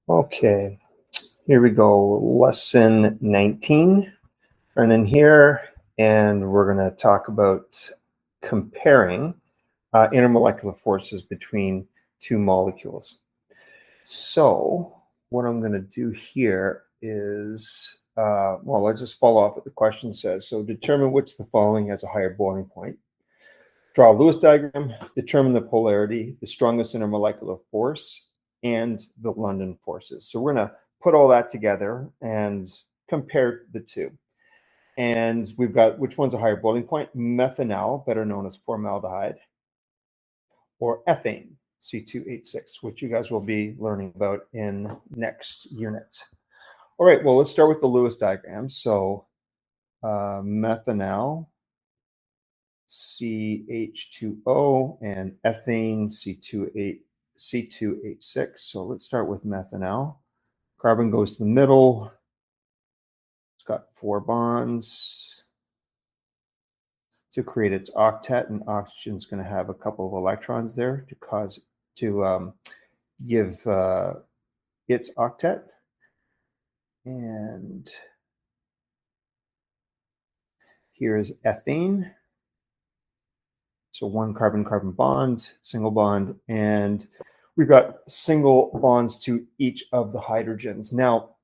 Okay, here we go. Lesson 19. And in here, and we're going to talk about comparing intermolecular forces between two molecules. So what I'm going to do here is, well, let's just follow up what the question says. So determine which of the following has a higher boiling point. Draw a Lewis diagram, determine the polarity, the strongest intermolecular force, and the London forces. So we're going to put all that together and compare the two. And we've got which one's a higher boiling point? Methanol, better known as formaldehyde, or ethane, C2H6, which you guys will be learning about in next unit. All right, well, let's start with the Lewis diagram. So methanol, CH2O, and ethane, C2H6. So let's start with methanol. Carbon goes to the middle. It's got 4 bonds to create its octet, and oxygen's going to have a couple of electrons there to give its octet. And here's ethane. So 1 carbon-carbon bond, single bond, and we've got single bonds to each of the hydrogens. Now,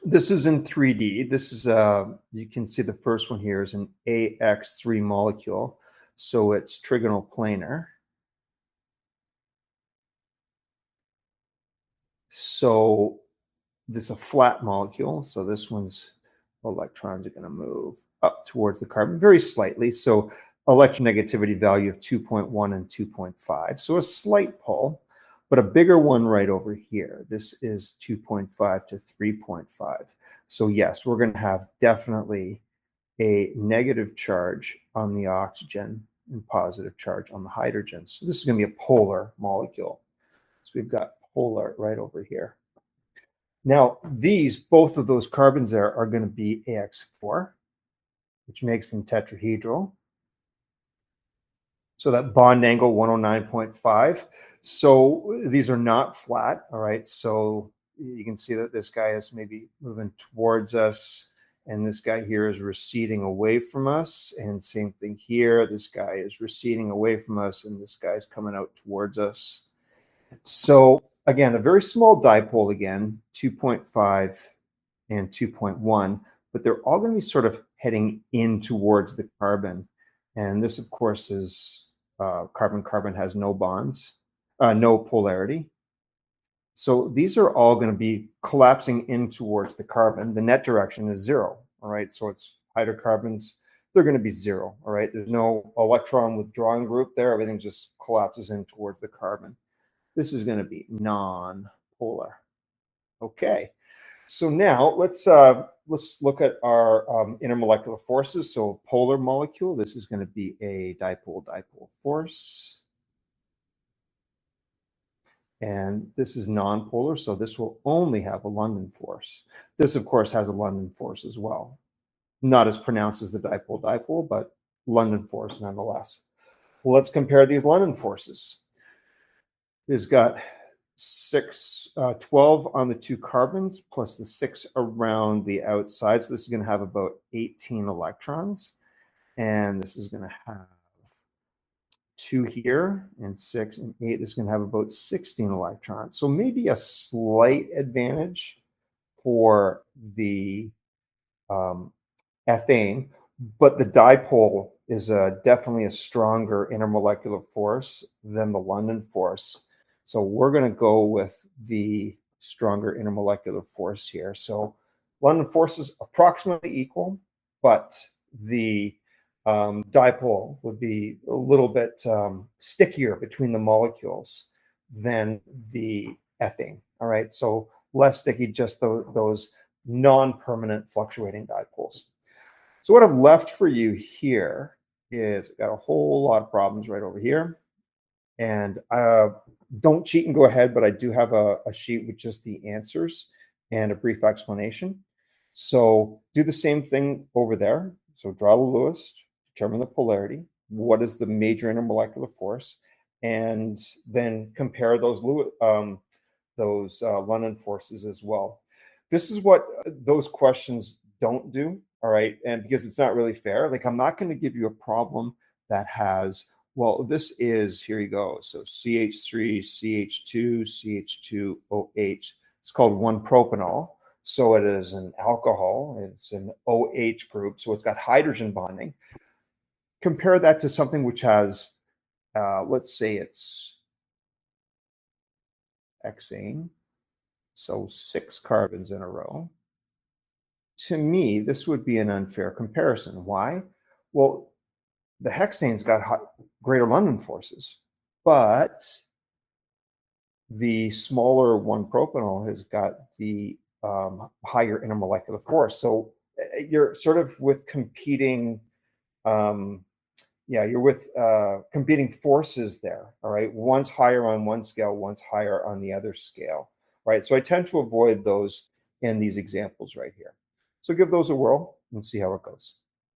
this is in 3D. This is, you can see the first one here is an AX3 molecule. So it's trigonal planar. So this is a flat molecule. So this one's electrons are going to move up towards the carbon very slightly. So electronegativity value of 2.1 and 2.5. So a slight pull, but a bigger one right over here. This is 2.5 to 3.5. So yes, we're going to have definitely a negative charge on the oxygen and positive charge on the hydrogen. So this is going to be a polar molecule. So we've got polar right over here. Now, both of those carbons there are going to be AX4, which makes them tetrahedral. So that bond angle 109.5. So these are not flat, all right? So you can see that this guy is maybe moving towards us, and this guy here is receding away from us. And same thing here. This guy is receding away from us, and this guy's coming out towards us. So again, a very small dipole again, 2.5 and 2.1, but they're all going to be sort of heading in towards the carbon. And this, of course, is carbon-carbon has no bonds, no polarity. So these are all going to be collapsing in towards the carbon. The net direction is 0, all right? So it's hydrocarbons, they're going to be 0, all right? There's no electron withdrawing group there. Everything just collapses in towards the carbon. This is going to be non-polar. Okay, so now let's look at our intermolecular forces. So polar molecule, this is going to be a dipole-dipole force. And this is non-polar, so this will only have a London force. This, of course, has a London force as well. Not as pronounced as the dipole-dipole, but London force nonetheless. Well, let's compare these London forces. It's got 12 on the 2 carbons plus the 6 around the outside. So this is going to have about 18 electrons. And this is going to have 2 here, and 6 and 8 is going to have about 16 electrons. So maybe a slight advantage for the ethane, but the dipole is definitely a stronger intermolecular force than the London force. So we're going to go with the stronger intermolecular force here. So London force is approximately equal, but the dipole would be a little bit stickier between the molecules than the ethane. All right, so less sticky, just those non-permanent fluctuating dipoles. So what I've left for you here is I've got a whole lot of problems right over here. And don't cheat and go ahead, but I do have a sheet with just the answers and a brief explanation. So do the same thing over there. So draw the Lewis, determine the polarity, what is the major intermolecular force, and then compare those those London forces as well. This is what those questions don't do, all right? And because it's not really fair, like I'm not going to give you a problem that has, well, this is, here you go. So CH3, CH2, CH2OH. It's called 1-propanol. So it is an alcohol. It's an OH group. So it's got hydrogen bonding. Compare that to something which has, let's say it's hexane. So 6 carbons in a row. To me, this would be an unfair comparison. Why? Well, the hexane's got greater London forces, but the smaller 1-propanol has got the higher intermolecular force. So you're sort of with competing, you're with competing forces there. All right, one's higher on one scale, one's higher on the other scale. Right. So I tend to avoid those in these examples right here. So give those a whirl and see how it goes.